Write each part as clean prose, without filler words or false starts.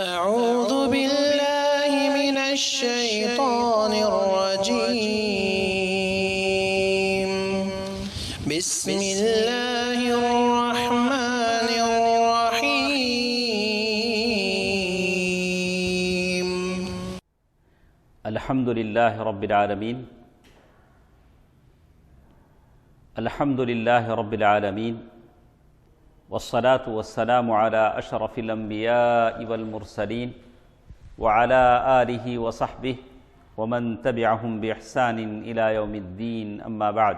أعوذ بالله من الشيطان الرجيم بسم الله الرحمن الرحيم الحمد لله رب العالمين الحمد لله رب العالمين والصلاة والسلام على أشرف الأنبياء والمرسلين وعلى آله وصحبه ومن تبعهم بإحسان إلى يوم الدين أما بعد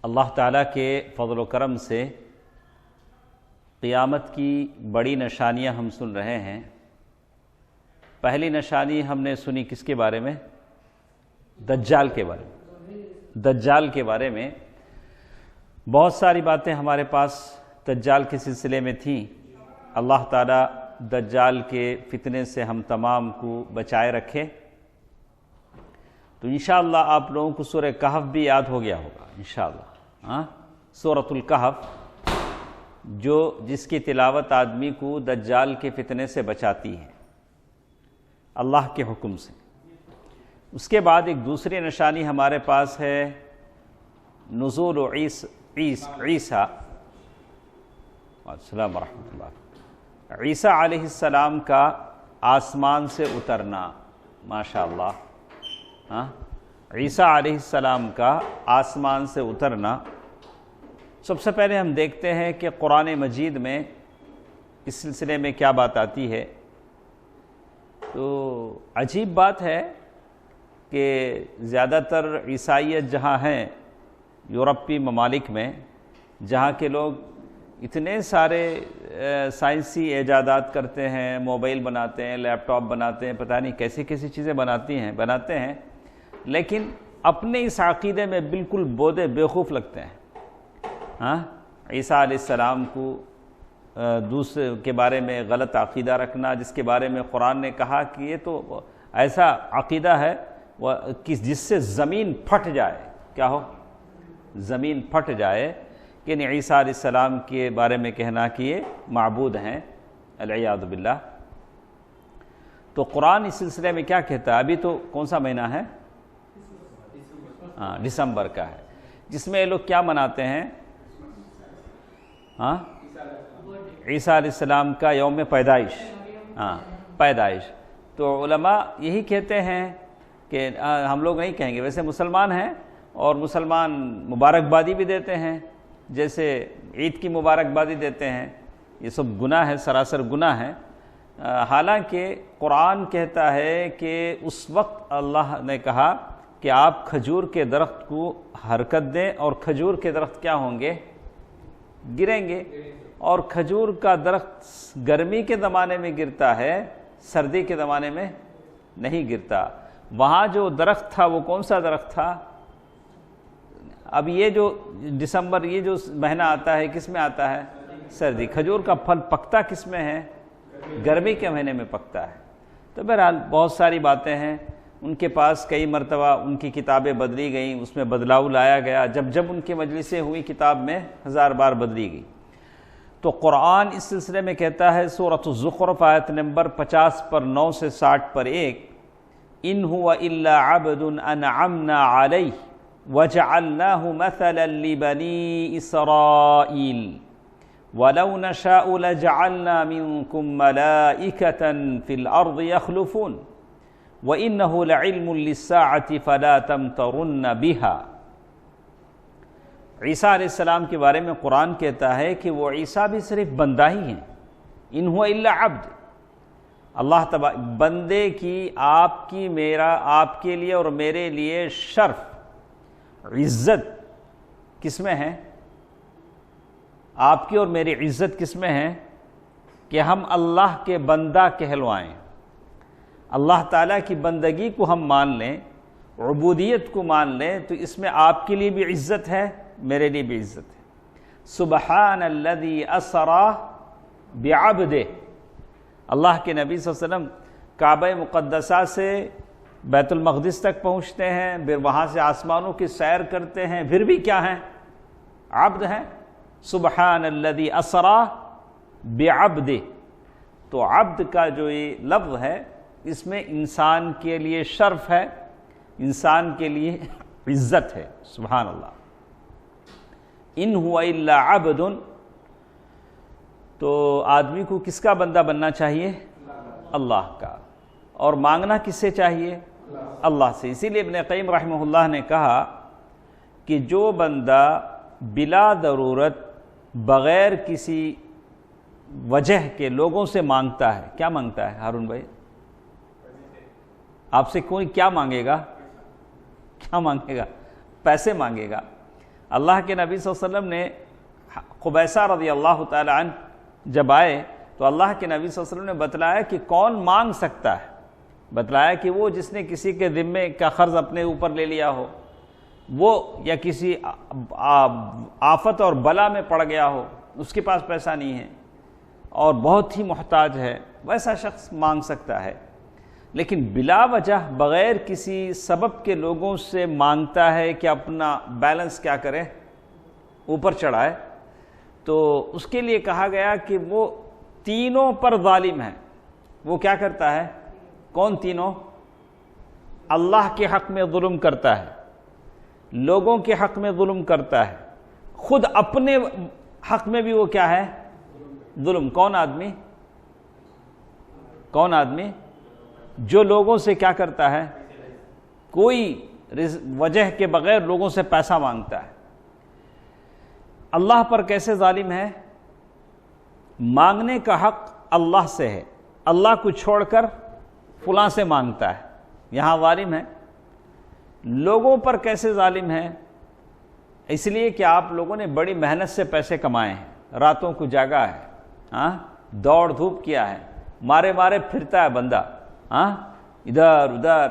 اللہ تعالیٰ کے فضل و کرم سے قیامت کی بڑی نشانیاں ہم سن رہے ہیں۔ پہلی نشانی ہم نے سنی کس کے بارے میں؟ دجال کے بارے میں۔ دجال کے بارے میں بہت ساری باتیں ہمارے پاس دجال کے سلسلے میں تھیں۔ اللہ تعالیٰ دجال کے فتنے سے ہم تمام کو بچائے رکھے۔ تو انشاءاللہ آپ لوگوں کو سورہ کہف بھی یاد ہو گیا ہوگا انشاءاللہ۔ سورۃ الکہف جس کی تلاوت آدمی کو دجال کے فتنے سے بچاتی ہے اللہ کے حکم سے۔ اس کے بعد ایک دوسری نشانی ہمارے پاس ہے نزول عیسیٰ السلام ورحمۃ اللہ، عیسیٰ علیہ السلام کا آسمان سے اترنا۔ ماشاءاللہ، عیسیٰ علیہ السلام کا آسمان سے اترنا۔ سب سے پہلے ہم دیکھتے ہیں کہ قرآن مجید میں اس سلسلے میں کیا بات آتی ہے۔ تو عجیب بات ہے کہ زیادہ تر عیسائیت جہاں ہیں یورپی ممالک میں، جہاں کے لوگ اتنے سارے سائنسی ایجادات کرتے ہیں، موبائل بناتے ہیں، لیپ ٹاپ بناتے ہیں، پتہ نہیں کیسی کیسی چیزیں بناتے ہیں، لیکن اپنے اس عقیدے میں بالکل بودے بیوقوف لگتے ہیں۔ عیسیٰ علیہ السلام کو دوسرے کے بارے میں غلط عقیدہ رکھنا، جس کے بارے میں قرآن نے کہا کہ یہ تو ایسا عقیدہ ہے کہ جس سے زمین پھٹ جائے، کیا ہو؟ زمین پھٹ جائے، کہ عیسیٰ علیہ السلام کے بارے میں کہنا کہ یہ معبود ہیں، العیاذ باللہ۔ تو قرآن اس سلسلے میں کیا کہتا ہے؟ ابھی تو کون سا مہینہ ہے؟ دسمبر کا ہے، جس میں یہ لوگ کیا مناتے ہیں؟ عیسیٰ علیہ السلام کا یوم پیدائش۔ تو علماء یہی کہتے ہیں کہ ہم لوگ نہیں کہیں گے، ویسے مسلمان ہیں اور مسلمان مبارکبادی بھی دیتے ہیں، جیسے عید کی مبارکبادی دیتے ہیں۔ یہ سب گناہ ہے، سراسر گناہ ہے۔ حالانکہ قرآن کہتا ہے کہ اس وقت اللہ نے کہا کہ آپ کھجور کے درخت کو حرکت دیں، اور کھجور کے درخت کیا ہوں گے؟ گریں گے۔ اور کھجور کا درخت گرمی کے زمانے میں گرتا ہے، سردی کے زمانے میں نہیں گرتا۔ وہاں جو درخت تھا وہ کون سا درخت تھا؟ اب یہ جو دسمبر، یہ جو مہینہ آتا ہے، کس میں آتا ہے؟ سردی۔ کھجور کا پھل پکتا کس میں ہے؟ گرمی کے مہینے میں پکتا ہے۔ تو بہرحال بہت ساری باتیں ہیں، ان کے پاس کئی مرتبہ ان کی کتابیں بدلی گئیں، اس میں بدلاؤ لایا گیا، جب ان کی مجلسیں ہوئی کتاب میں 1000 بار بدلی گئی۔ تو قرآن اس سلسلے میں کہتا ہے، سورۃ الزخرف آیت نمبر 50 پر 9 سے 60 پر 1، ان هو الا عبد انعمنا علیہ وجعلناه مثلا لبنی اسرائیل ولو نشاء لجعلنا منکم ملائکة فی الارض یخلفون وَإِنَّهُ لَعِلْمٌ لِلسَّاعَةِ فَلَا تَمْتَرُنَّ بِهَا۔ عیسیٰ علیہ السلام کے بارے میں قرآن کہتا ہے کہ وہ عیسیٰ بھی صرف بندہ ہی ہیں، ان هو الا عبد۔ اللہ بندے کی، آپ کی، آپ کے لیے اور میرے لیے شرف، عزت کس میں ہے؟ آپ کی اور میری عزت کس میں ہے؟ کہ ہم اللہ کے بندہ کہلوائیں، اللہ تعالیٰ کی بندگی کو ہم مان لیں، عبودیت کو مان لیں، تو اس میں آپ کے لیے بھی عزت ہے، میرے لیے بھی عزت ہے۔ سبحان الذی اسری بعبدہ، اللہ کے نبی صلی اللہ علیہ وسلم کعبہ مقدسہ سے بیت المقدس تک پہنچتے ہیں، پھر وہاں سے آسمانوں کی سیر کرتے ہیں، پھر بھی کیا ہیں؟ عبد ہیں۔ سبحان الذی اسری بعبد، تو عبد کا جو یہ لفظ ہے اس میں انسان کے لیے شرف ہے، انسان کے لیے عزت ہے. سبحان اللہ. ان هو الا عبد، تو آدمی کو کس کا بندہ بننا چاہیے؟ اللہ کا. اور مانگنا کس سے چاہیے؟ اللہ سے. اسی لیے ابن قیم رحمہ اللہ نے کہا کہ جو بندہ بلا ضرورت بغیر کسی وجہ کے لوگوں سے مانگتا ہے، کیا مانگتا ہے ہارون بھائی؟ آپ سے کوئی کیا مانگے گا؟ کیا مانگے گا؟ پیسے مانگے گا. اللہ کے نبی صلی اللہ علیہ وسلم نے قبیصہ رضی اللہ تعالی عنہ جب آئے تو اللہ کے نبی صلی اللہ علیہ وسلم نے بتلایا کہ کون مانگ سکتا ہے. بتلایا کہ وہ جس نے کسی کے ذمے کا قرض اپنے اوپر لے لیا ہو، وہ یا کسی آفت اور بلا میں پڑ گیا ہو، اس کے پاس پیسہ نہیں ہے اور بہت ہی محتاج ہے، ویسا شخص مانگ سکتا ہے. لیکن بلا وجہ بغیر کسی سبب کے لوگوں سے مانگتا ہے کہ اپنا بیلنس کیا کرے، اوپر چڑھائے، تو اس کے لیے کہا گیا کہ وہ تینوں پر ظالم ہے. وہ کیا کرتا ہے؟ کون تینوں؟ اللہ کے حق میں ظلم کرتا ہے، لوگوں کے حق میں ظلم کرتا ہے، خود اپنے حق میں بھی وہ کیا ہے؟ ظلم. کون آدمی؟ کون آدمی؟ جو لوگوں سے کیا کرتا ہے؟ کوئی وجہ کے بغیر لوگوں سے پیسہ مانگتا ہے. اللہ پر کیسے ظالم ہے؟ مانگنے کا حق اللہ سے ہے، اللہ کو چھوڑ کر فلاں سے مانگتا ہے، یہاں ظالم ہے. لوگوں پر کیسے ظالم ہے؟ اس لیے کہ آپ لوگوں نے بڑی محنت سے پیسے کمائے ہیں، راتوں کو جاگا ہے، دوڑ دھوپ کیا ہے، مارے مارے پھرتا ہے بندہ، ادھر ادھر،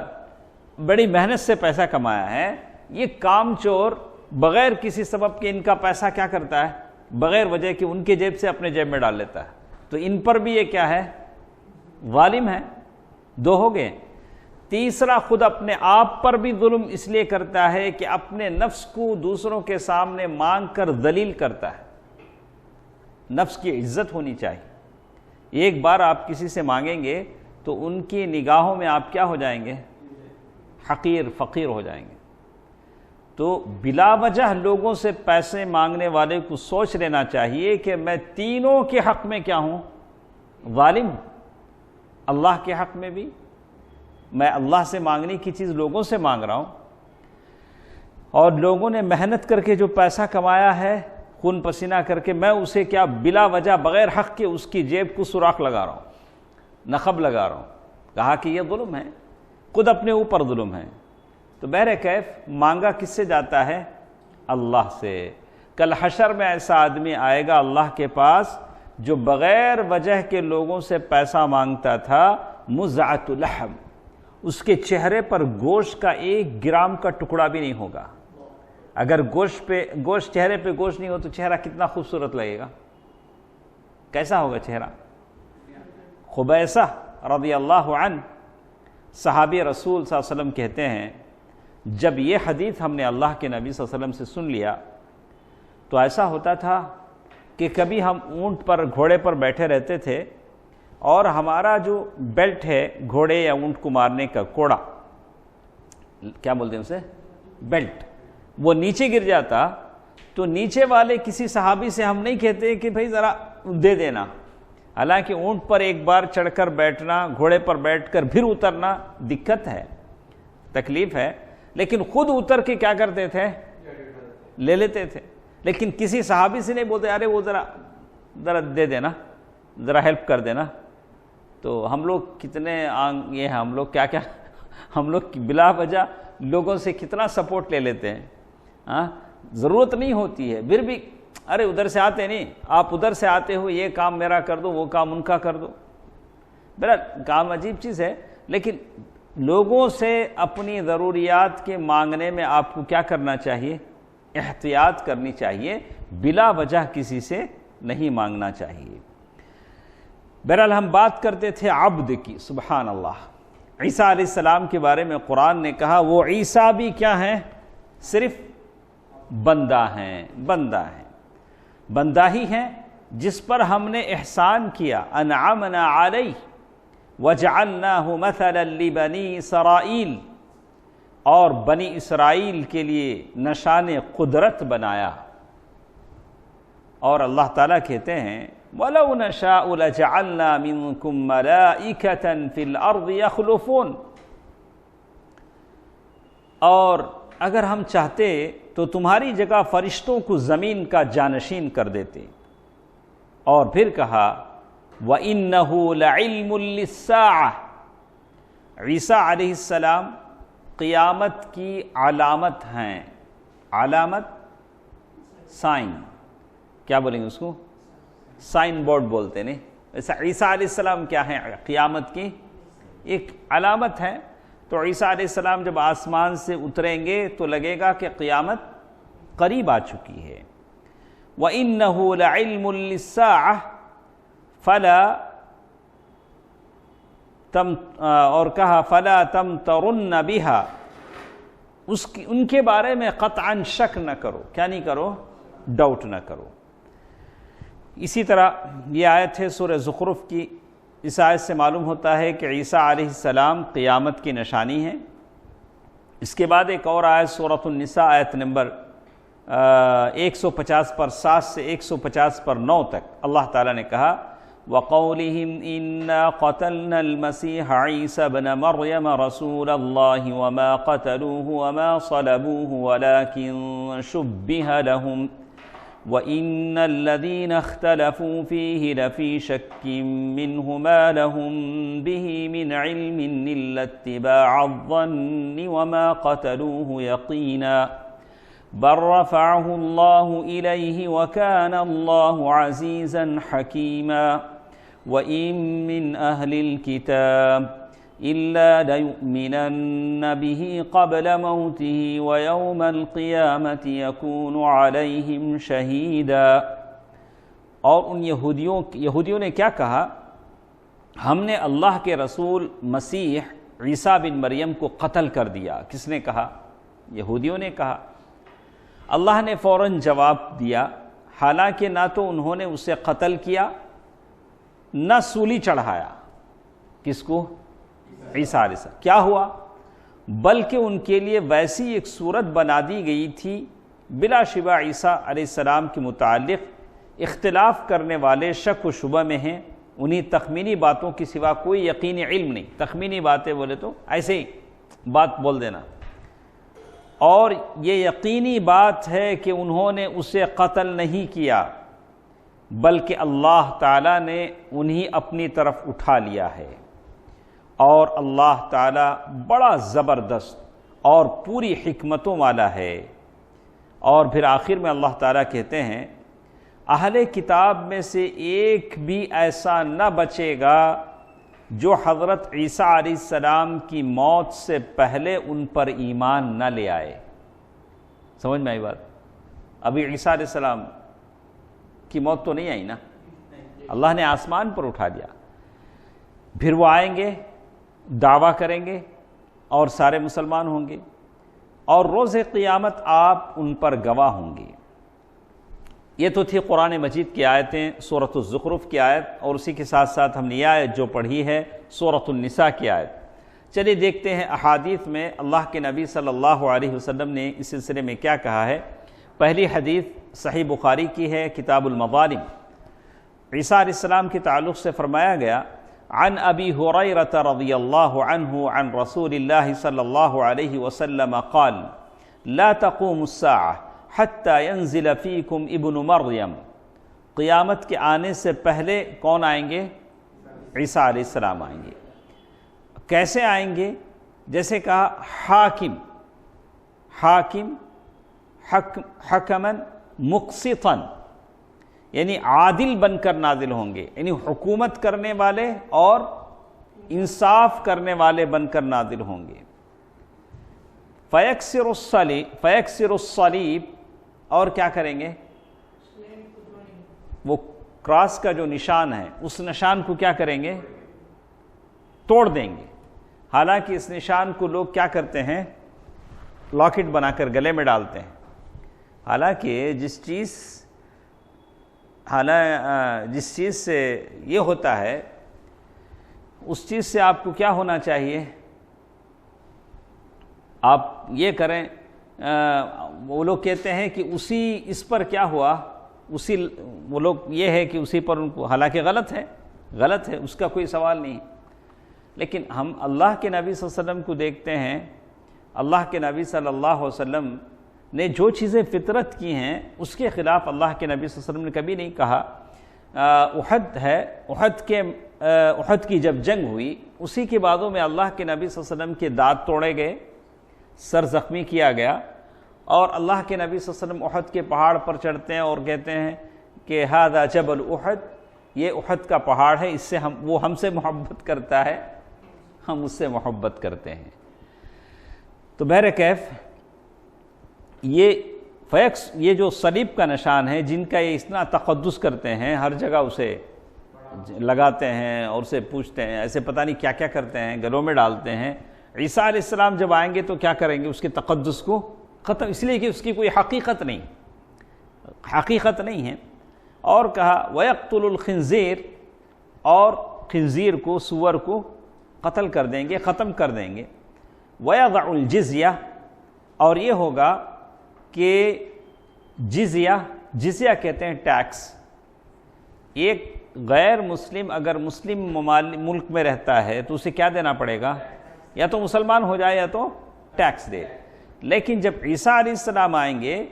بڑی محنت سے پیسہ کمایا ہے. یہ کام چور بغیر کسی سبب کے ان کا پیسہ کیا کرتا ہے؟ بغیر وجہ کہ ان کے جیب سے اپنے جیب میں ڈال لیتا ہے. تو ان پر بھی یہ کیا ہے؟ ظالم ہے. دو ہو گئے. تیسرا، خود اپنے آپ پر بھی ظلم اس لیے کرتا ہے کہ اپنے نفس کو دوسروں کے سامنے مانگ کر ذلیل کرتا ہے. نفس کی عزت ہونی چاہیے. ایک بار آپ کسی سے مانگیں گے تو ان کی نگاہوں میں آپ کیا ہو جائیں گے؟ حقیر، فقیر ہو جائیں گے. تو بلا وجہ لوگوں سے پیسے مانگنے والے کو سوچ لینا چاہیے کہ میں تینوں کے حق میں کیا ہوں؟ ظالم ہوں. اللہ کے حق میں بھی میں اللہ سے مانگنے کی چیز لوگوں سے مانگ رہا ہوں، اور لوگوں نے محنت کر کے جو پیسہ کمایا ہے خون پسینہ کر کے، میں اسے کیا بلا وجہ بغیر حق کے اس کی جیب کو سوراخ لگا رہا ہوں، نقب لگا رہا ہوں. کہا کہ یہ ظلم ہے، خود اپنے اوپر ظلم ہے. تو بہرکیف مانگا کس سے جاتا ہے؟ اللہ سے. کل حشر میں ایسا آدمی آئے گا اللہ کے پاس جو بغیر وجہ کے لوگوں سے پیسہ مانگتا تھا. مزعۃ لحم، اس کے چہرے پر گوشت کا 1 گرام کا ٹکڑا بھی نہیں ہوگا. اگر گوشت چہرے پہ گوشت نہیں ہو تو چہرہ کتنا خوبصورت لگے گا؟ کیسا ہوگا چہرہ؟ قبیصہ رضی اللہ عنہ صحابی رسول صلی اللہ علیہ وسلم کہتے ہیں جب یہ حدیث ہم نے اللہ کے نبی صلی اللہ علیہ وسلم سے سن لیا تو ایسا ہوتا تھا کہ کبھی ہم اونٹ پر، گھوڑے پر بیٹھے رہتے تھے اور ہمارا جو بیلٹ ہے گھوڑے یا اونٹ کو مارنے کا، کوڑا کیا بولتے ہیں اسے، بیلٹ، وہ نیچے گر جاتا تو نیچے والے کسی صحابی سے ہم نہیں کہتے کہ بھائی ذرا دے دینا. حالانکہ اونٹ پر ایک بار چڑھ کر بیٹھنا، گھوڑے پر بیٹھ کر پھر اترنا دقت ہے، تکلیف ہے، لیکن خود اتر کے کیا کرتے تھے؟ لے لیتے تھے. لیکن کسی صحابی سے نہیں بولتے ارے وہ ذرا دے دینا، ذرا ہیلپ کر دینا. تو ہم لوگ کتنے یہ ہیں، ہم لوگ کیا ہم لوگ بلا وجہ لوگوں سے کتنا سپورٹ لے لیتے ہیں. ضرورت نہیں ہوتی ہے پھر بھی ارے ادھر سے آتے نہیں، آپ ادھر سے آتے ہو، یہ کام میرا کر دو، وہ کام ان کا کر دو. میرا کام عجیب چیز ہے، لیکن لوگوں سے اپنی ضروریات کے مانگنے میں آپ کو کیا کرنا چاہیے؟ احتیاط کرنی چاہیے. بلا وجہ کسی سے نہیں مانگنا چاہیے. بہرحال ہم بات کرتے تھے عبد کی. سبحان اللہ. عیسیٰ علیہ السلام کے بارے میں قرآن نے کہا وہ عیسیٰ بھی کیا ہیں؟ صرف بندہ ہیں. بندہ ہیں، بندہ ہی ہیں جس پر ہم نے احسان کیا، انعمنا علیہ وجعلناہ مثلا لبنی اسرائیل، اور بنی اسرائیل کے لیے نشان قدرت بنایا۔ اور اللہ تعالیٰ کہتے ہیں وَلَوْ نَشَاءُ لَجَعَلْنَا مِنْكُمْ مَلَائِكَةً فِي الْأَرْضِ يَخْلُفُونَ، اور اگر ہم چاہتے تو تمہاری جگہ فرشتوں کو زمین کا جانشین کر دیتے۔ اور پھر کہا وَإِنَّهُ لَعِلْمٌ لِلسَّاعَةِ، عیسیٰ علیہ السلام قیامت کی علامت ہیں۔ علامت سائن، کیا بولیں گے اس کو؟ سائن بورڈ بولتے ہیں۔ ایسا عیسیٰ علیہ السلام کیا ہیں؟ قیامت کی ایک علامت ہے۔ تو عیسیٰ علیہ السلام جب آسمان سے اتریں گے تو لگے گا کہ قیامت قریب آ چکی ہے۔ وَإِنَّهُ لَعِلْمٌ لِلسَّاعَةِ فَلَا اور کہا فَلَا تَمْتَرُنَّ بِهَا، ان کے بارے میں قطعاً شک نہ کرو، کیا نہیں کرو؟ ڈاؤٹ نہ کرو۔ اسی طرح یہ آیت ہے سورہ زخرف کی، اس آیت سے معلوم ہوتا ہے کہ عیسیٰ علیہ السلام قیامت کی نشانی ہے۔ اس کے بعد ایک اور آیت سورۃ النساء آیت نمبر 150 پر 7 سے 150 پر 9 تک اللہ تعالیٰ نے کہا وَقَوْلِهِمْ إِنَّا قَتَلْنَا الْمَسِيحَ عِيسَى ابْنَ مَرْيَمَ رَسُولَ اللَّهِ وَمَا قَتَلُوهُ وَمَا صَلَبُوهُ وَلَكِنْ شُبِّهَ لَهُمْ وَإِنَّ الَّذِينَ اخْتَلَفُوا فِيهِ لَفِي شَكٍّ مِّنْهُ مَا لَهُم بِهِ مِنْ عِلْمٍ إِلَّا اتِّبَاعَ الظَّنِّ وَمَا قَتَلُوهُ يَقِينًا بَل رَّفَعَهُ اللَّهُ إِلَيْهِ وَكَانَ اللَّهُ عَزِيزًا حَكِيمًا وَإِن مِّنْ أَهْلِ الْكِتَابِ إِلَّا لَيُؤْمِنَنَّ بِهِ قَبْلَ مَوْتِهِ وَيَوْمَ الْقِيَامَةِ يَكُونُ عَلَيْهِمْ شَهِيدًا۔ اور ان یہودیوں نے کیا کہا؟ ہم نے اللہ کے رسول مسیح عیسیٰ بن مریم کو قتل کر دیا۔ کس نے کہا؟ یہودیوں نے کہا۔ اللہ نے فوراً جواب دیا، حالانکہ نہ تو انہوں نے اسے قتل کیا نہ سولی چڑھایا۔ کس کو؟ عیسیٰ علیہ السلام۔ کیا ہوا؟ بلکہ ان کے لیے ویسی ایک صورت بنا دی گئی تھی بلا شبہ عیسیٰ علیہ السلام کے متعلق اختلاف کرنے والے شک و شبہ میں ہیں، انہی تخمینی باتوں کی سوا کوئی یقینی علم نہیں۔ تخمینی باتیں بولے تو ایسے ہی بات بول دینا، اور یہ یقینی بات ہے کہ انہوں نے اسے قتل نہیں کیا، بلکہ اللہ تعالیٰ نے انہیں اپنی طرف اٹھا لیا ہے، اور اللہ تعالیٰ بڑا زبردست اور پوری حکمتوں والا ہے۔ اور پھر آخر میں اللہ تعالیٰ کہتے ہیں اہل کتاب میں سے ایک بھی ایسا نہ بچے گا جو حضرت عیسیٰ علیہ السلام کی موت سے پہلے ان پر ایمان نہ لے آئے۔ سمجھ میں آئی بات؟ ابھی عیسیٰ علیہ السلام کی موت تو نہیں آئی نا، اللہ نے آسمان پر اٹھا دیا، پھر وہ آئیں گے، دعویٰ کریں گے اور سارے مسلمان ہوں گے، اور روز قیامت آپ ان پر گواہ ہوں گے۔ یہ تو تھی قرآن مجید کی آیتیں، سورۃ الزخرف کی آیت، اور اسی کے ساتھ ساتھ ہم نے یہ آیت جو پڑھی ہے سورۃ النساء کی آیت۔ چلیے دیکھتے ہیں احادیث میں اللہ کے نبی صلی اللہ علیہ وسلم نے اس سلسلے میں کیا کہا ہے۔ پہلی حدیث صحیح بخاری کی ہے، کتاب المظالم۔ عیسیٰ علیہ السلام کے تعلق سے فرمایا گیا عن ابی ہریرہ رضی اللہ عنہ عن رسول اللہ صلی اللہ علیہ وسلم قال لا تقوم الساعہ حتی ينزل فیکم ابن مریم، قیامت کے آنے سے پہلے کون آئیں گے؟ عیسیٰ علیہ السلام آئیں گے۔ کیسے آئیں گے؟ جیسے کہا حکماً مقسطاً، یعنی عادل بن کر نازل ہوں گے، یعنی حکومت کرنے والے اور انصاف کرنے والے بن کر نازل ہوں گے۔ فیکسر الصلیب، اور کیا کریں گے؟ وہ کراس کا جو نشان ہے اس نشان کو کیا کریں گے؟ توڑ دیں گے۔ حالانکہ اس نشان کو لوگ کیا کرتے ہیں؟ لاکٹ بنا کر گلے میں ڈالتے ہیں۔ حالانکہ جس چیز حالانکہ جس چیز سے یہ ہوتا ہے اس چیز سے آپ کو کیا ہونا چاہیے، آپ یہ کریں، وہ لوگ کہتے ہیں کہ اس پر کیا ہوا، وہ لوگ یہ ہے کہ اسی پر ان کو، حالانکہ غلط ہے، اس کا کوئی سوال نہیں، لیکن ہم اللہ کے نبی صلی اللہ علیہ وسلم کو دیکھتے ہیں، اللہ کے نبی صلی اللہ علیہ وسلم نے جو چیزیں فطرت کی ہیں اس کے خلاف اللہ کے نبی صلی اللہ علیہ وسلم نے کبھی نہیں کہا۔ احد کی جب جنگ ہوئی اسی کے بعدوں میں اللہ کے نبی صلی اللہ علیہ وسلم کے دانت توڑے گئے، سر زخمی کیا گیا، اور اللہ کے نبی صلی اللہ علیہ وسلم احد کے پہاڑ پر چڑھتے ہیں اور کہتے ہیں کہ ھذا جبل احد، یہ احد کا پہاڑ ہے، اس سے وہ ہم سے محبت کرتا ہے، ہم اس سے محبت کرتے ہیں۔ تو بہرکیف یہ جو صلیب کا نشان ہے، جن کا یہ اتنا تقدس کرتے ہیں، ہر جگہ اسے لگاتے ہیں اور اسے پوچھتے ہیں، ایسے پتہ نہیں کیا کیا کرتے ہیں، گلوں میں ڈالتے ہیں۔ عیسیٰ علیہ السلام جب آئیں گے تو کیا کریں گے؟ اس کے تقدس کو ختم، اس لیے کہ اس کی کوئی حقیقت نہیں ہے۔ اور کہا وَيَقْتُلُ الْخِنْزِيرَ، اور خنزیر کو، سور کو قتل کر دیں گے، ختم کر دیں گے۔ وَيَضَعُ الْجِزْيَةَ، اور یہ ہوگا کہ جزیہ کہتے ہیں ٹیکس۔ ایک غیر مسلم اگر مسلم ملک میں رہتا ہے تو اسے کیا دینا پڑے گا؟ یا تو مسلمان ہو جائے یا تو ٹیکس دے۔ لیکن جب عیسیٰ علیہ السلام آئیں گے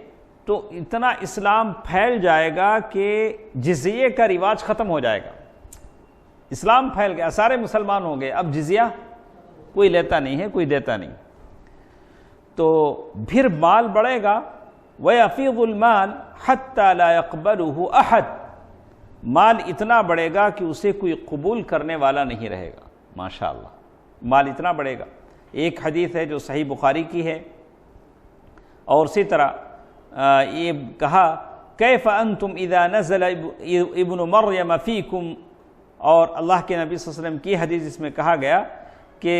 تو اتنا اسلام پھیل جائے گا کہ جزیے کا رواج ختم ہو جائے گا۔ اسلام پھیل گیا، سارے مسلمان ہو گئے، اب جزیہ کوئی لیتا نہیں ہے، کوئی دیتا نہیں، تو پھر مال بڑھے گا۔ وَيَفِيضُ الْمَالِ حَتَّى لَا يَقْبَلُهُ أَحَدٌ، مال اتنا بڑھے گا کہ اسے کوئی قبول کرنے والا نہیں رہے گا۔ ماشاءاللہ، مال اتنا بڑھے گا۔ ایک حدیث ہے جو صحیح بخاری کی ہے، اور اسی طرح یہ کہا کیف انتم اذا نزل ابن مریم فیکم، اور اللہ کے نبی صلی اللہ علیہ وسلم کی حدیث جس میں کہا گیا کہ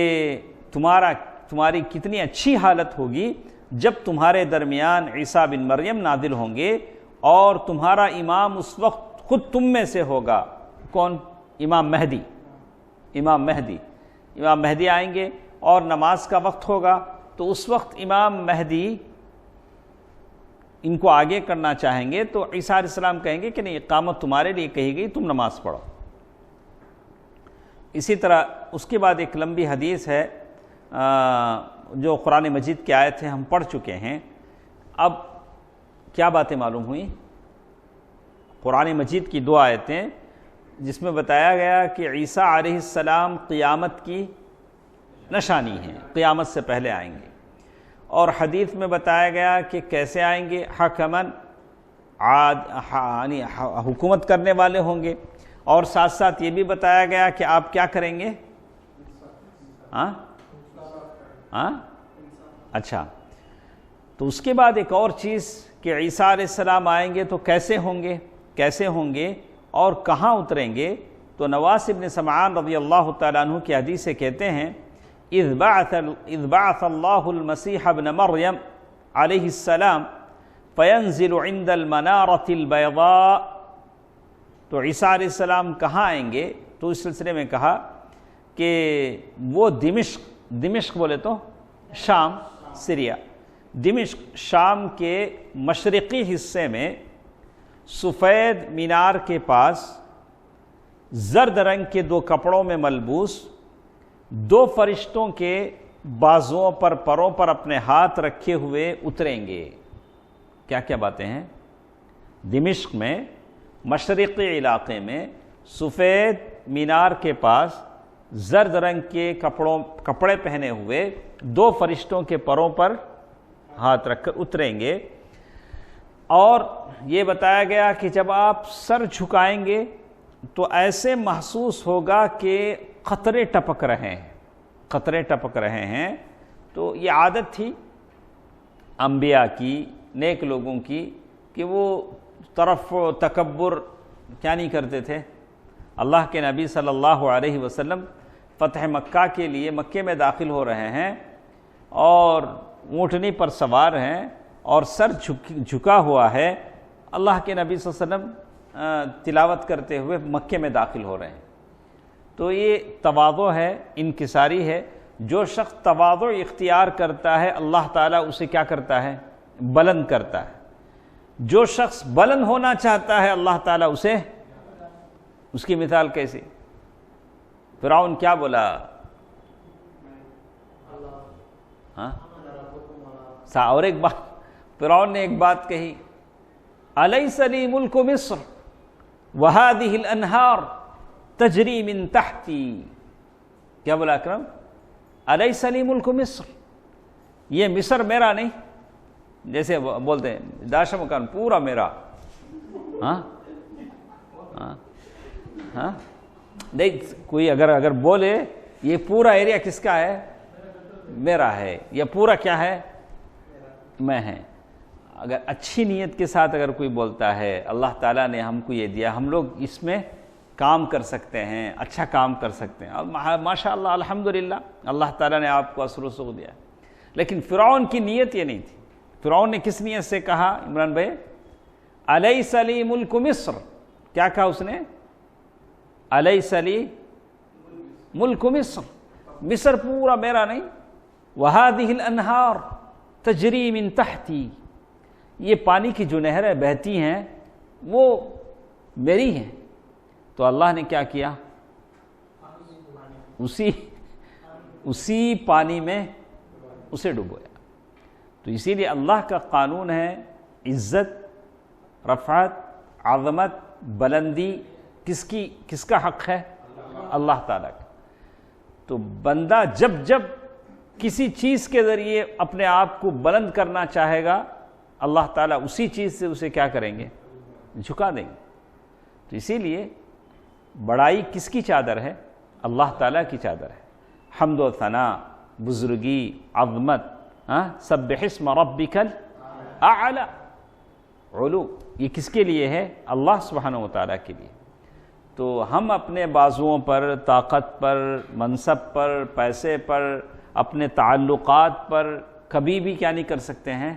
تمہاری کتنی اچھی حالت ہوگی جب تمہارے درمیان عیسیٰ بن مریم نازل ہوں گے، اور تمہارا امام اس وقت خود تم میں سے ہوگا۔ کون؟ امام مہدی آئیں گے اور نماز کا وقت ہوگا، تو اس وقت امام مہدی ان کو آگے کرنا چاہیں گے تو عیسیٰ علیہ السلام کہیں گے کہ نہیں، اقامت تمہارے لیے کہی گئی، تم نماز پڑھو۔ اسی طرح اس کے بعد ایک لمبی حدیث ہے جو قرآن مجید کی آیت ہے، ہم پڑھ چکے ہیں۔ اب کیا باتیں معلوم ہوئیں؟ قرآن مجید کی 2 آیتیں جس میں بتایا گیا کہ عیسیٰ علیہ السلام قیامت کی نشانی ہیں، قیامت سے پہلے آئیں گے، اور حدیث میں بتایا گیا کہ کیسے آئیں گے، حکمن یعنی حکومت کرنے والے ہوں گے، اور ساتھ ساتھ یہ بھی بتایا گیا کہ آپ کیا کریں گے؟ اچھا، تو اس کے بعد ایک اور چیز کہ عیسیٰ علیہ السلام آئیں گے تو کیسے ہوں گے اور کہاں اتریں گے؟ تو نواس بن سمعان رضی اللہ تعالیٰ عنہ کی حدیث سے کہتے ہیں اذ بعث اللہ المسیح ابن مریم علیہ السلام فینزل عند المنارۃ البیضاء، تو عیسیٰ علیہ السلام کہاں آئیں گے؟ تو اس سلسلے میں کہا کہ وہ دمشق بولے تو شام، سیریا، دمشق شام کے مشرقی حصے میں سفید مینار کے پاس زرد رنگ کے 2 کپڑوں میں ملبوس 2 فرشتوں کے بازوؤں پر، پروں پر اپنے ہاتھ رکھے ہوئے اتریں گے۔ کیا کیا باتیں ہیں؟ دمشق میں مشرقی علاقے میں سفید مینار کے پاس زرد رنگ کے کپڑے پہنے ہوئے 2 فرشتوں کے پروں پر ہاتھ رکھ کر اتریں گے، اور یہ بتایا گیا کہ جب آپ سر جھکائیں گے تو ایسے محسوس ہوگا کہ قطرے ٹپک رہے ہیں۔ تو یہ عادت تھی انبیاء کی، نیک لوگوں کی، کہ وہ طرف و تکبر کیا نہیں کرتے تھے۔ اللہ کے نبی صلی اللہ علیہ وسلم فتح مکہ کے لیے مکے میں داخل ہو رہے ہیں اور اونٹنی پر سوار ہیں اور سر جھکا ہوا ہے۔ اللہ کے نبی صلی اللہ علیہ وسلم تلاوت کرتے ہوئے مکے میں داخل ہو رہے ہیں۔ تو یہ تواضع ہے، انکساری ہے۔ جو شخص تواضع اختیار کرتا ہے اللہ تعالیٰ اسے کیا کرتا ہے؟ بلند کرتا ہے۔ جو شخص بلند ہونا چاہتا ہے اللہ تعالیٰ اسے، اس کی مثال کیسی؟ فرعون کیا بولا؟ ہاں، اور ایک بات فرعون نے ایک بات کہی، الیس لی ملک مصر وہذہ الانہار تجری من تحتی۔ کیا بولا اکرم؟ الیس لی ملک مصر، یہ مصر میرا نہیں؟ جیسے بولتے ہیں داش مکان پورا میرا۔ ہاں ہاں ہاں، نہیں کوئی اگر بولے یہ پورا ایریا کس کا ہے؟ میرا ہے، یا پورا کیا ہے؟ میں ہے۔ اگر اچھی نیت کے ساتھ اگر کوئی بولتا ہے اللہ تعالیٰ نے ہم کو یہ دیا، ہم لوگ اس میں کام کر سکتے ہیں، اچھا کام کر سکتے ہیں، ماشاء اللہ الحمدللہ اللہ تعالیٰ نے آپ کو اثر و رسوخ دیا۔ لیکن فرعون کی نیت یہ نہیں تھی۔ فرعون نے کس نیت سے کہا عمران بھائی؟ الیس لی ملک مصر، کیا کہا اس نے؟ الیس لی ملک مصر، مصر پورا میرا نہیں، وہذہ الانہار تجری من تحتی، یہ پانی کی جو نہریں بہتی ہیں وہ میری ہیں۔ تو اللہ نے کیا کیا؟ اسی پانی میں اسے ڈبویا۔ تو اسی لیے اللہ کا قانون ہے عزت، رفعت، عظمت، بلندی کس کا حق ہے؟ اللہ تعالیٰ کا۔ تو بندہ جب کسی چیز کے ذریعے اپنے آپ کو بلند کرنا چاہے گا اللہ تعالیٰ اسی چیز سے اسے کیا کریں گے؟ جھکا دیں گے۔ تو اسی لیے بڑائی کس کی چادر ہے؟ اللہ تعالیٰ کی چادر ہے۔ حمد و ثنا، بزرگی، عظمت، سبح اسم ربک الاعلی، علو، یہ کس کے لیے ہے؟ اللہ سبحانہ و تعالیٰ کے لیے۔ تو ہم اپنے بازوؤں پر، طاقت پر، منصب پر، پیسے پر، اپنے تعلقات پر کبھی بھی کیا نہیں کر سکتے ہیں؟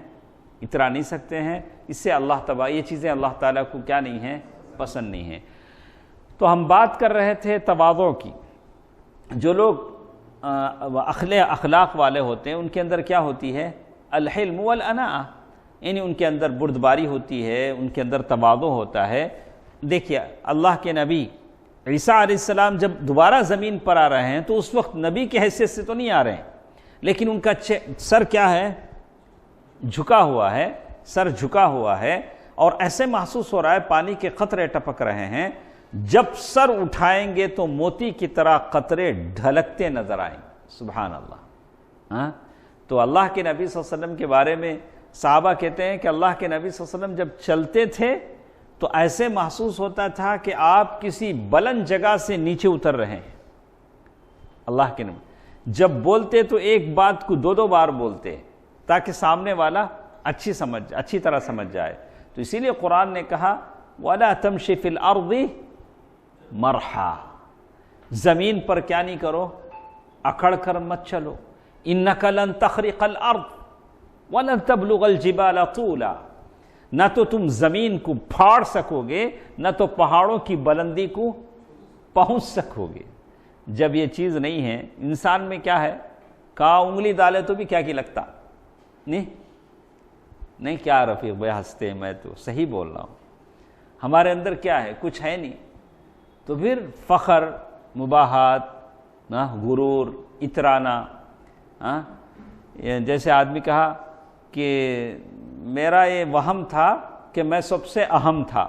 اترا نہیں سکتے ہیں۔ اس سے یہ چیزیں اللہ تعالیٰ کو کیا نہیں ہیں؟ پسند نہیں ہیں۔ تو ہم بات کر رہے تھے تواضع کی۔ جو لوگ اخلاق والے ہوتے ہیں ان کے اندر کیا ہوتی ہے؟ الحلم والاناء، یعنی ان کے اندر بردباری ہوتی ہے، ان کے اندر تواضع ہوتا ہے۔ دیکھیے اللہ کے نبی عیسیٰ علیہ السلام جب دوبارہ زمین پر آ رہے ہیں تو اس وقت نبی کی حیثیت سے تو نہیں آ رہے ہیں، لیکن ان کا سر کیا ہے؟ جھکا ہوا ہے، سر جھکا ہوا ہے، اور ایسے محسوس ہو رہا ہے پانی کے قطرے ٹپک رہے ہیں۔ جب سر اٹھائیں گے تو موتی کی طرح قطرے ڈھلکتے نظر آئیں گے۔ سبحان اللہ۔ تو اللہ کے نبی صلی اللہ علیہ وسلم کے بارے میں صحابہ کہتے ہیں کہ اللہ کے نبی صلی اللہ علیہ وسلم جب چلتے تھے تو ایسے محسوس ہوتا تھا کہ آپ کسی بلند جگہ سے نیچے اتر رہے ہیں۔ اللہ کے نبی جب بولتے تو ایک بات کو دو بار بولتے تاکہ سامنے والا اچھی طرح سمجھ جائے۔ تو اسی لیے قرآن نے کہا وَلَا تَمْشِ فِي الْأَرْضِ مَرْحًا، زمین پر کیا نہیں کرو؟ اکھڑ کر مت چلو۔ إِنَّكَ لَن تَخْرِقَ الْأَرْضِ وَلَن تَبْلُغَ الْجِبَالَ طُولًا، نہ تو تم زمین کو پھاڑ سکو گے، نہ تو پہاڑوں کی بلندی کو پہنچ سکو گے۔ جب یہ چیز نہیں ہے انسان میں کیا ہے؟ کہاں انگلی ڈالے تو بھی کیا کی لگتا نہیں کیا رفیق بھائی ہنستے، میں تو صحیح بول رہا ہوں۔ ہمارے اندر کیا ہے؟ کچھ ہے نہیں، تو پھر فخر، مباحات، غرور، اترانا۔ جیسے آدمی کہا کہ میرا یہ وہم تھا کہ میں سب سے اہم تھا،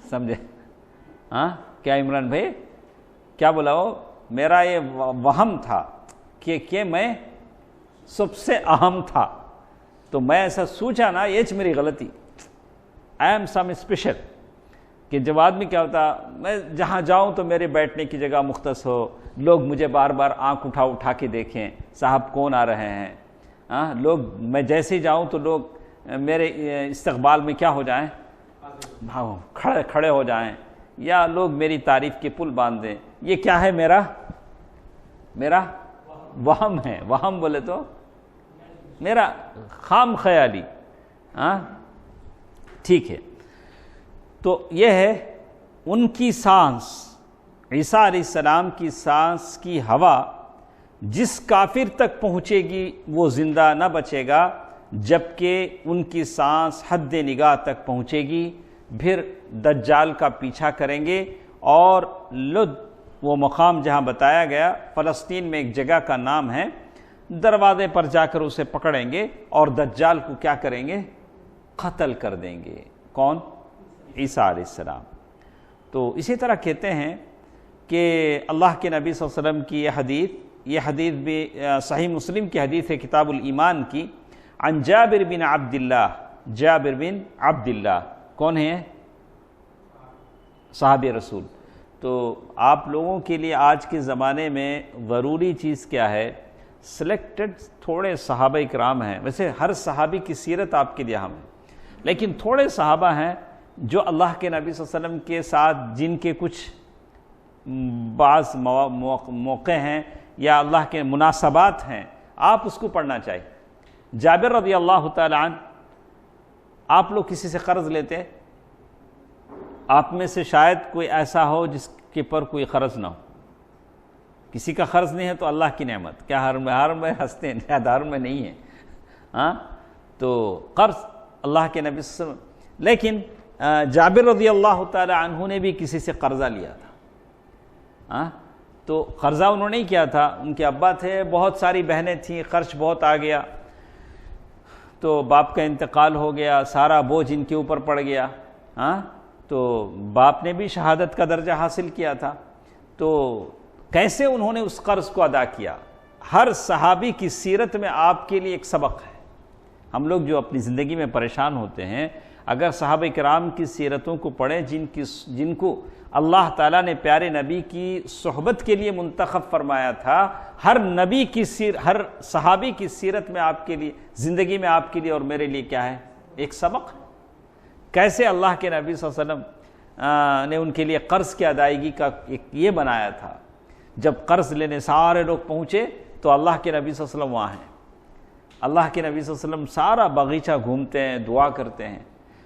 سمجھے؟ کیا عمران بھائی کیا بولا؟ وہ میرا یہ وہم تھا کہ میں سب سے اہم تھا، تو میں ایسا سوچا نا، یہ میری غلطی، آئی ایم سم اسپیشل۔ کہ جب آدمی کیا ہوتا، میں جہاں جاؤں تو میرے بیٹھنے کی جگہ مختص ہو، لوگ مجھے بار بار آنکھ اٹھا کے دیکھیں صاحب کون آ رہے ہیں، لوگ میں جیسے ہی جاؤں تو لوگ میرے استقبال میں کیا ہو جائیں؟ کھڑے ہو جائیں، یا لوگ میری تعریف کے پل باندھ دیں۔ یہ کیا ہے؟ میرا وہم ہے۔ وہم بولے تو میرا خام خیالی۔ ٹھیک ہے۔ تو یہ ہے ان کی سانس، عیسیٰ علیہ السلام کی سانس کی ہوا جس کافر تک پہنچے گی وہ زندہ نہ بچے گا جبکہ ان کی سانس حد نگاہ تک پہنچے گی۔ پھر دجال کا پیچھا کریں گے اور لد، وہ مقام جہاں بتایا گیا فلسطین میں ایک جگہ کا نام ہے، دروازے پر جا کر اسے پکڑیں گے اور دجال کو کیا کریں گے؟ قتل کر دیں گے۔ کون؟ عیسیٰ علیہ السلام۔ تو اسی طرح کہتے ہیں کہ اللہ کے نبی صلی اللہ علیہ وسلم کی یہ حدیث بھی صحیح مسلم کی حدیث ہے کتاب الایمان کی، عن جابر بن عبداللہ، جابر بن عبداللہ کون ہیں؟ صحابی رسول۔ تو آپ لوگوں کے لیے آج کے زمانے میں ضروری چیز کیا ہے؟ سلیکٹڈ تھوڑے صحابہ اکرام ہیں، ویسے ہر صحابی کی سیرت آپ کے لیے اہم ہے، لیکن تھوڑے صحابہ ہیں جو اللہ کے نبی صلی اللہ علیہ وسلم کے ساتھ جن کے کچھ بعض موقع ہیں یا اللہ کے مناسبات ہیں، آپ اس کو پڑھنا چاہیے۔ جابر رضی اللہ تعالی عنہ، آپ لوگ کسی سے قرض لیتے ہیں؟ آپ میں سے شاید کوئی ایسا ہو جس کے پر کوئی قرض نہ ہو۔ کسی کا قرض نہیں ہے تو اللہ کی نعمت، کیا ہر میں ہنستے ہیں؟ شاید ہر میں نہیں ہے، ہاں؟ تو قرض اللہ کے نبی صلی اللہ علیہ وسلم، لیکن جابر رضی اللہ تعالی عنہ نے بھی کسی سے قرضہ لیا تھا، تو قرضہ انہوں نے نہیں کیا تھا، ان کے ابا تھے، بہت ساری بہنیں تھیں، خرچ بہت آ گیا، تو باپ کا انتقال ہو گیا، سارا بوجھ ان کے اوپر پڑ گیا، تو باپ نے بھی شہادت کا درجہ حاصل کیا تھا، تو کیسے انہوں نے اس قرض کو ادا کیا؟ ہر صحابی کی سیرت میں آپ کے لیے ایک سبق ہے۔ ہم لوگ جو اپنی زندگی میں پریشان ہوتے ہیں، اگر صحابہ کرام کی سیرتوں کو پڑھیں جن کو اللہ تعالیٰ نے پیارے نبی کی صحبت کے لیے منتخب فرمایا تھا، ہر صحابی کی سیرت میں آپ کے لیے، زندگی میں آپ کے لیے اور میرے لیے کیا ہے؟ ایک سبق ہے۔ کیسے اللہ کے نبی صلی اللہ علیہ وسلم نے ان کے لیے قرض کی ادائیگی کا ایک یہ بنایا تھا، جب قرض لینے سارے لوگ پہنچے تو اللہ کے نبی صلی اللہ علیہ وسلم وہاں ہیں، اللہ کے نبی صلی اللہ علیہ وسلم سارا باغیچہ گھومتے ہیں، دعا کرتے ہیں،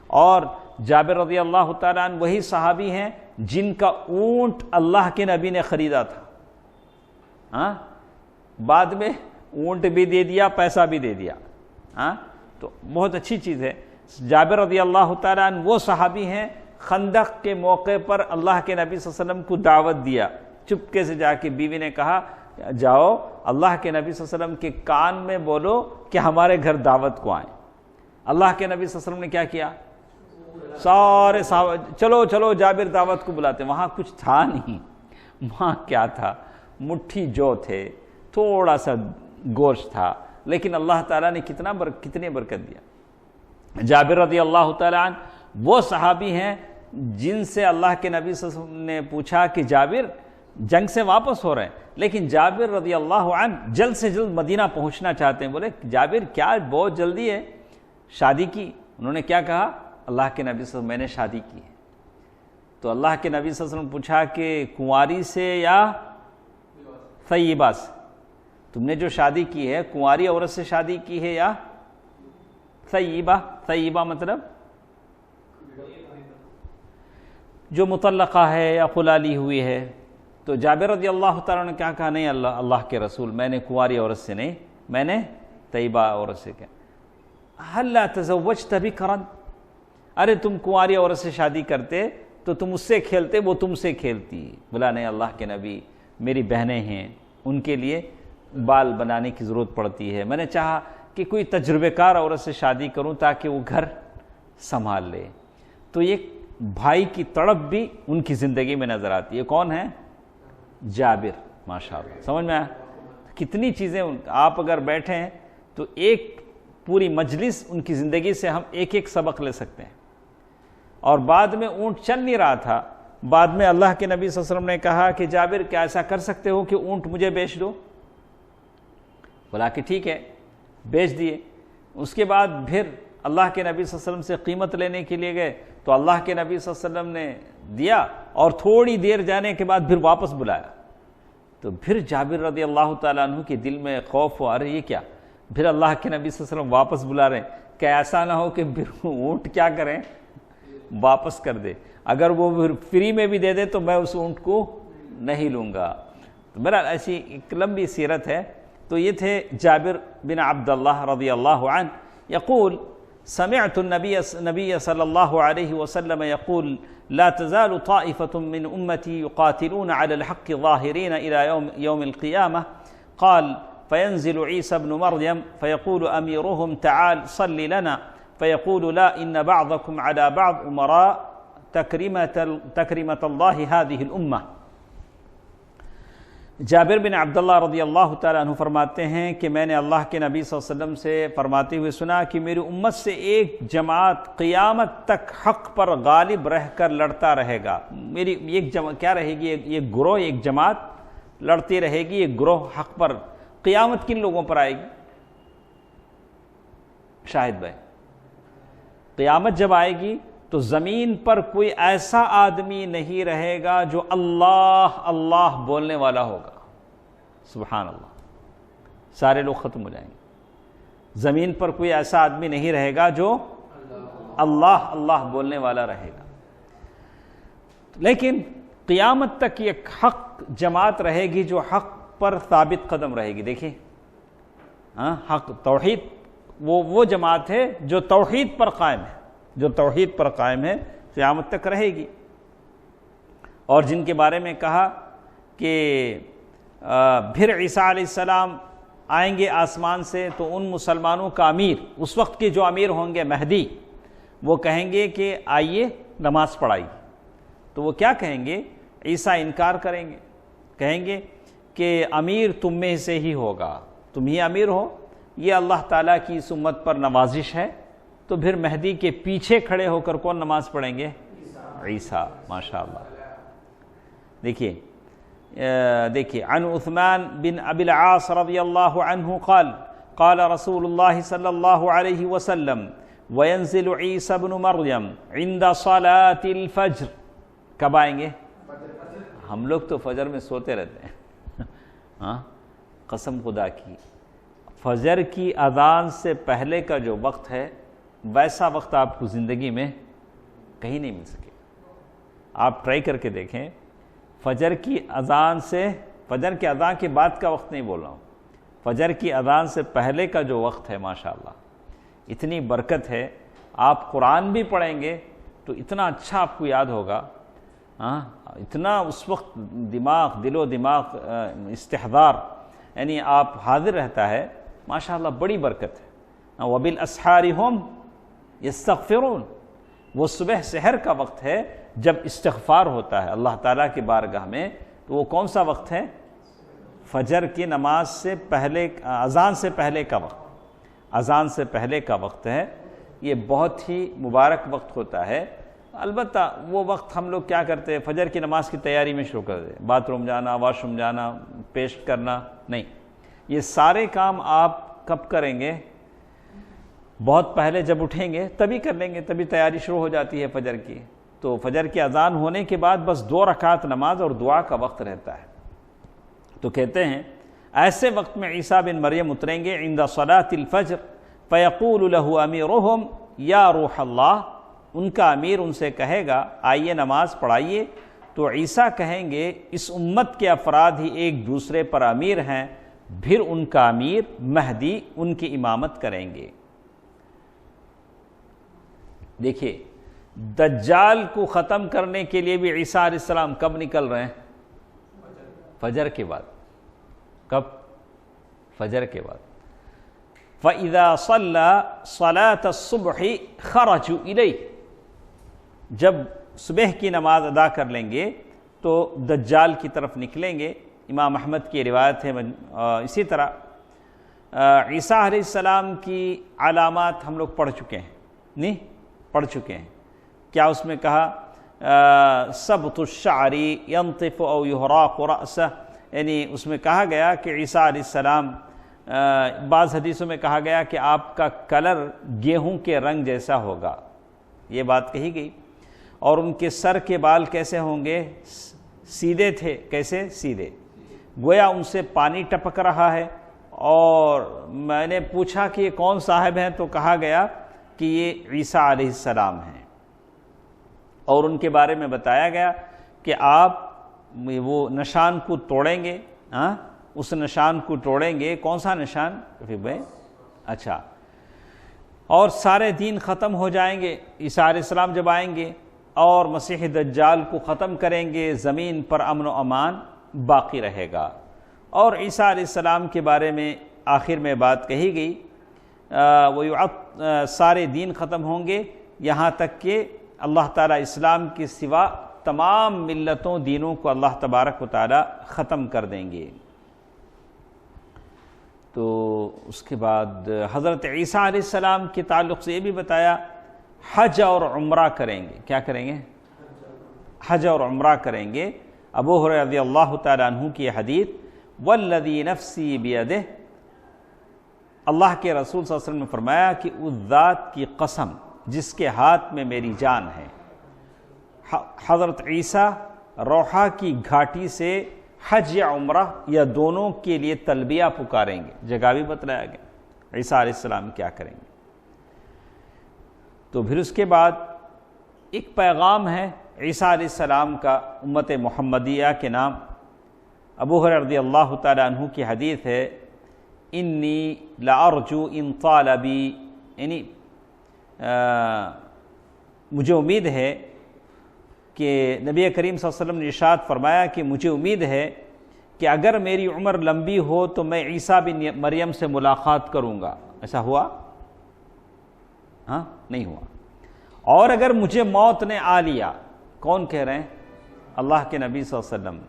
اور جابر رضی اللہ تعالیٰ عنہ وہی صحابی ہیں جن کا اونٹ اللہ کے نبی نے خریدا تھا، بعد میں اونٹ بھی دے دیا، پیسہ بھی دے دیا، تو بہت اچھی چیز ہے۔ جابر رضی اللہ تعالیٰ عنہ وہ صحابی ہیں خندق کے موقع پر اللہ کے نبی صلی اللہ علیہ وسلم کو دعوت دیا، چپکے سے جا کے بیوی نے کہا جاؤ اللہ کے نبی صلی اللہ علیہ وسلم کے کان میں بولو کہ ہمارے گھر دعوت کو آئیں۔ اللہ کے نبی صلی اللہ علیہ وسلم نے کیا کیا؟ سارے صحابہ چلو جابر دعوت کو بلاتے۔ وہاں کچھ تھا نہیں، وہاں کیا تھا؟ مٹھی جو تھے، تھوڑا سا گوشت تھا، لیکن اللہ تعالیٰ نے کتنی برکت دیا۔ جابر رضی اللہ تعالیٰ عنہ وہ صحابی ہیں جن سے اللہ کے نبی صلی اللہ علیہ وسلم نے پوچھا کہ جابر جنگ سے واپس ہو رہے ہیں، لیکن جابر رضی اللہ عنہ جلد سے جلد مدینہ پہنچنا چاہتے ہیں۔ بولے جابر کیا بہت جلدی ہے؟ شادی کی؟ انہوں نے کیا کہا؟ اللہ کے نبی صلی اللہ علیہ وسلم میں نے شادی کی ہے۔ تو اللہ کے نبی صلی اللہ علیہ وسلم پوچھا کہ کنواری سے یا طیبہ سے؟ تم نے جو شادی کی ہے کنواری عورت سے شادی کی ہے یا طیبہ؟ طیبہ مطلب جو مطلقہ ہے یا خلا لی ہوئی ہے۔ تو جابر رضی اللہ تعالیٰ نے کیا کہا؟ نہیں اللہ کے رسول، میں نے کنواری عورت سے نہیں، میں نے طیبہ عورت سے کیا۔ ہلا تزوجت بکرا، ارے تم کنواری عورت سے شادی کرتے تو تم اس سے کھیلتے، وہ تم سے کھیلتی۔ بولا نہیں اللہ کے نبی، میری بہنیں ہیں، ان کے لیے بال بنانے کی ضرورت پڑتی ہے، میں نے چاہا کہ کوئی تجربے کار عورت سے شادی کروں تاکہ وہ گھر سنبھال لے۔ تو یہ بھائی کی تڑپ بھی ان کی زندگی میں نظر آتی ہے۔ کون ہے؟ جابر۔ ماشاءاللہ، سمجھ میں آیا؟ کتنی چیزیں آپ اگر بیٹھیں تو ایک پوری مجلس ان کی زندگی سے ہم ایک سبق لے سکتے ہیں۔ اور بعد میں اونٹ چل نہیں رہا تھا، بعد میں اللہ کے نبی صلی اللہ علیہ وسلم نے کہا کہ جابر کیا ایسا کر سکتے ہو کہ اونٹ مجھے بیچ دو؟ بولا کہ ٹھیک ہے، بیچ دیے۔ اس کے بعد پھر اللہ کے نبی صلی اللہ علیہ وسلم سے قیمت لینے کے لیے گئے تو اللہ کے نبی صلی اللہ علیہ وسلم نے دیا، اور تھوڑی دیر جانے کے بعد پھر واپس بلایا۔ تو پھر جابر رضی اللہ تعالیٰ عنہ کے دل میں خوف ہوا، ارے یہ کیا؟ پھر اللہ کے نبی صلی اللہ علیہ وسلم واپس بلا رہے ہیں کہ ایسا نہ ہو کہ پھر اونٹ کیا کریں؟ واپس کر دے، اگر وہ فری میں بھی دے دے تو میں اس اونٹ کو نہیں لوں گا۔ تو بہرحال ایسی ایک لمبی سیرت ہے۔ تو یہ تھے جابر بن عبداللہ رضی اللہ عنہ۔ یقول سمعت النبی صلی اللہ علیہ وسلم يقول لا تزال طائفة من أمتي يقاتلون على الحق ظاهرين إلى يوم القيامة قال فينزل عيسى بن مريم فيقول أميرهم تعال صل لنا فيقول لا إن بعضكم على بعض أمراء تكرمة الله هذه الأمة۔ جابر بن عبداللہ رضی اللہ تعالیٰ عنہ فرماتے ہیں کہ میں نے اللہ کے نبی صلی اللہ علیہ وسلم سے فرماتے ہوئے سنا کہ میری امت سے ایک جماعت قیامت تک حق پر غالب رہ کر لڑتا رہے گا۔ میری ایک جماعت کیا رہے گی؟ ایک گروہ، ایک جماعت لڑتی رہے گی، ایک گروہ حق پر۔ قیامت کن لوگوں پر آئے گی؟ شاہد بھائی، قیامت جب آئے گی تو زمین پر کوئی ایسا آدمی نہیں رہے گا جو اللہ اللہ بولنے والا ہوگا۔ سبحان اللہ، سارے لوگ ختم ہو جائیں گے۔ زمین پر کوئی ایسا آدمی نہیں رہے گا جو اللہ اللہ بولنے والا رہے گا۔ لیکن قیامت تک ایک حق جماعت رہے گی جو حق پر ثابت قدم رہے گی۔ دیکھیں حق توحید، وہ جماعت ہے جو توحید پر قائم ہے، جو توحید پر قائم ہے، قیامت تک رہے گی۔ اور جن کے بارے میں کہا کہ پھر عیسیٰ علیہ السلام آئیں گے آسمان سے تو ان مسلمانوں کا امیر، اس وقت کے جو امیر ہوں گے مہدی، وہ کہیں گے کہ آئیے نماز پڑھائیے۔ تو وہ کیا کہیں گے؟ عیسیٰ انکار کریں گے، کہیں گے کہ امیر تم میں سے ہی ہوگا، تم ہی امیر ہو، یہ اللہ تعالیٰ کی اس امت پر نوازش ہے۔ تو پھر مہدی کے پیچھے کھڑے ہو کر کون نماز پڑھیں گے؟ عیسیٰ۔ ماشاءاللہ۔ دیکھیے عن عثمان بن ابی العاص رضی اللہ عنہ قال قال رسول اللہ صلی اللہ علیہ وسلم وینزل عیسیٰ بن مریم عند صلاة الفجر۔ کب آئیں گے؟ ہم لوگ تو فجر میں سوتے رہتے ہیں۔ قسم خدا کی، فجر کی اذان سے پہلے کا جو وقت ہے ویسا وقت آپ کو زندگی میں کہیں نہیں مل سکے۔ آپ ٹرائی کر کے دیکھیں، فجر کی اذان سے، فجر کی اذان کے بعد کا وقت نہیں بول رہا ہوں، فجر کی اذان سے پہلے کا جو وقت ہے، ماشاءاللہ اتنی برکت ہے۔ آپ قرآن بھی پڑھیں گے تو اتنا اچھا آپ کو یاد ہوگا، اتنا اس وقت دماغ، دل و دماغ استحضار، یعنی آپ حاضر رہتا ہے، ماشاءاللہ بڑی برکت ہے۔ وَبِالْأَسْحَارِ هُمْ يَسْتَغْفِرُونَ، وہ صبح سحر کا وقت ہے جب استغفار ہوتا ہے اللہ تعالیٰ کی بارگاہ میں۔ تو وہ کون سا وقت ہے؟ فجر کی نماز سے پہلے، اذان سے پہلے کا وقت، اذان سے پہلے کا وقت ہے۔ یہ بہت ہی مبارک وقت ہوتا ہے۔ البتہ وہ وقت ہم لوگ کیا کرتے ہیں؟ فجر کی نماز کی تیاری میں شروع کر دیں، باتھ روم جانا، واش روم جانا، پیسٹ کرنا، نہیں، یہ سارے کام آپ کب کریں گے؟ بہت پہلے جب اٹھیں گے تبھی کر لیں گے، تبھی تیاری شروع ہو جاتی ہے فجر کی۔ تو فجر کی اذان ہونے کے بعد بس 2 رکعت نماز اور دعا کا وقت رہتا ہے۔ تو کہتے ہیں ایسے وقت میں عیسیٰ بن مریم اتریں گے عند صلاة الفجر فیقول له امیرهم یا روح اللہ، ان کا امیر ان سے کہے گا آئیے نماز پڑھائیے۔ تو عیسیٰ کہیں گے اس امت کے افراد ہی ایک دوسرے پر امیر ہیں، پھر ان کا امیر مہدی ان کی امامت کریں گے۔ دیکھیے دجال کو ختم کرنے کے لیے بھی عیسیٰ علیہ السلام کب نکل رہے ہیں؟ فجر کے بعد۔ کب؟ فجر کے بعد۔ فَإِذَا صَلَّى صَلَاةَ الصُّبْحِ خَرَجُوا إِلَيْهِ، جب صبح کی نماز ادا کر لیں گے تو دجال کی طرف نکلیں گے۔ امام احمد کی روایت ہے۔ اسی طرح عیسیٰ علیہ السلام کی علامات ہم لوگ پڑھ چکے ہیں، نہیں پڑھ چکے ہیں۔ کیا اس میں کہا سبط الشعر ينطف او يهراق رأسه، یعنی اس میں کہا گیا کہ عیسیٰ علیہ السلام، بعض حدیثوں میں کہا گیا کہ آپ کا کلر گیہوں کے رنگ جیسا ہوگا، یہ بات کہی گئی۔ اور ان کے سر کے بال کیسے ہوں گے؟ سیدھے تھے۔ کیسے؟ سیدھے، گویا ان سے پانی ٹپک رہا ہے۔ اور میں نے پوچھا کہ یہ کون صاحب ہیں؟ تو کہا گیا کہ یہ عیسیٰ علیہ السلام ہیں۔ اور ان کے بارے میں بتایا گیا کہ آپ وہ نشان کو توڑیں گے، اس نشان کو توڑیں گے. کون سا نشان بھائی؟ اچھا، اور سارے دین ختم ہو جائیں گے. عیسیٰ علیہ السلام جب آئیں گے اور مسیح دجال کو ختم کریں گے، زمین پر امن و امان باقی رہے گا. اور عیسیٰ علیہ السلام کے بارے میں آخر میں بات کہی گئی، سارے دین ختم ہوں گے یہاں تک کہ اللہ تعالیٰ اسلام کے سوا تمام ملتوں دینوں کو اللہ تبارک و تعالیٰ ختم کر دیں گے. تو اس کے بعد حضرت عیسیٰ علیہ السلام کے تعلق سے یہ بھی بتایا حج اور عمرہ کریں گے. کیا کریں گے؟ حج اور عمرہ کریں گے. ابو ہریرہ رضی اللہ تعالیٰ عنہ کی حدیث، والذی نفسی بیدہ، اللہ کے رسول صلی اللہ علیہ وسلم نے فرمایا کہ اس ذات کی قسم جس کے ہاتھ میں میری جان ہے، حضرت عیسیٰ روحا کی گھاٹی سے حج یا عمرہ یا دونوں کے لیے تلبیہ پکاریں گے. جگہ بھی بتلایا گیا عیسیٰ علیہ السلام کیا کریں گے. تو پھر اس کے بعد ایک پیغام ہے عیسیٰ علیہ السلام کا امت محمدیہ کے نام. ابو ہریرہ رضی اللہ تعالیٰ عنہ کی حدیث ہے، انی لارجو ان طال بی، یعنی مجھے امید ہے کہ نبی کریم صلی اللہ علیہ وسلم نے ارشاد فرمایا کہ مجھے امید ہے کہ اگر میری عمر لمبی ہو تو میں عیسیٰ بن مریم سے ملاقات کروں گا. ایسا ہوا؟ نہیں ہوا. اور اگر مجھے موت نے آ لیا، کون کہہ رہے ہیں؟ اللہ کے نبی صلی اللہ علیہ وسلم.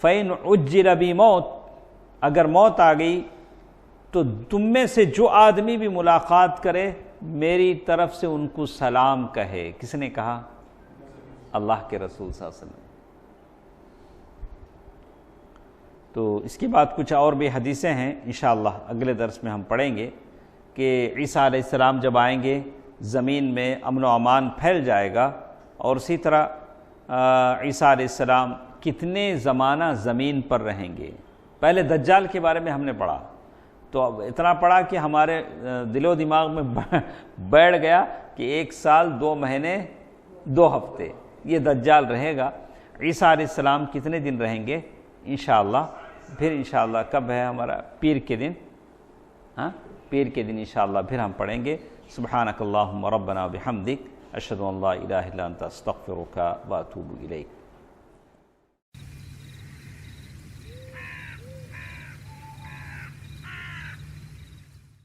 فَإِنْ عُجِّلَ بِي موت، اگر موت آ گئی تو تم میں سے جو آدمی بھی ملاقات کرے میری طرف سے ان کو سلام کہے. کس نے کہا؟ اللہ کے رسول صلی اللہ علیہ وسلم. تو اس کے بعد کچھ اور بھی حدیثیں ہیں، انشاءاللہ اگلے درس میں ہم پڑھیں گے کہ عیسیٰ علیہ السلام جب آئیں گے زمین میں امن و امان پھیل جائے گا. اور اسی طرح عیسیٰ علیہ السلام کتنے زمانہ زمین پر رہیں گے. پہلے دجال کے بارے میں ہم نے پڑھا، تو اب اتنا پڑھا کہ ہمارے دل و دماغ میں بیٹھ گیا کہ 1 سال 2 مہینے 2 ہفتے یہ دجال رہے گا. عیسیٰ علیہ السلام کتنے دن رہیں گے انشاءاللہ. پھر انشاءاللہ کب ہے ہمارا؟ پیر کے دن. پیر کے دن انشاءاللہ پھر ہم پڑھیں گے. سبحانک اللہم ربنا وبحمدک، اشہد ان لا الہ الا انت استغفرک واتوب الیک.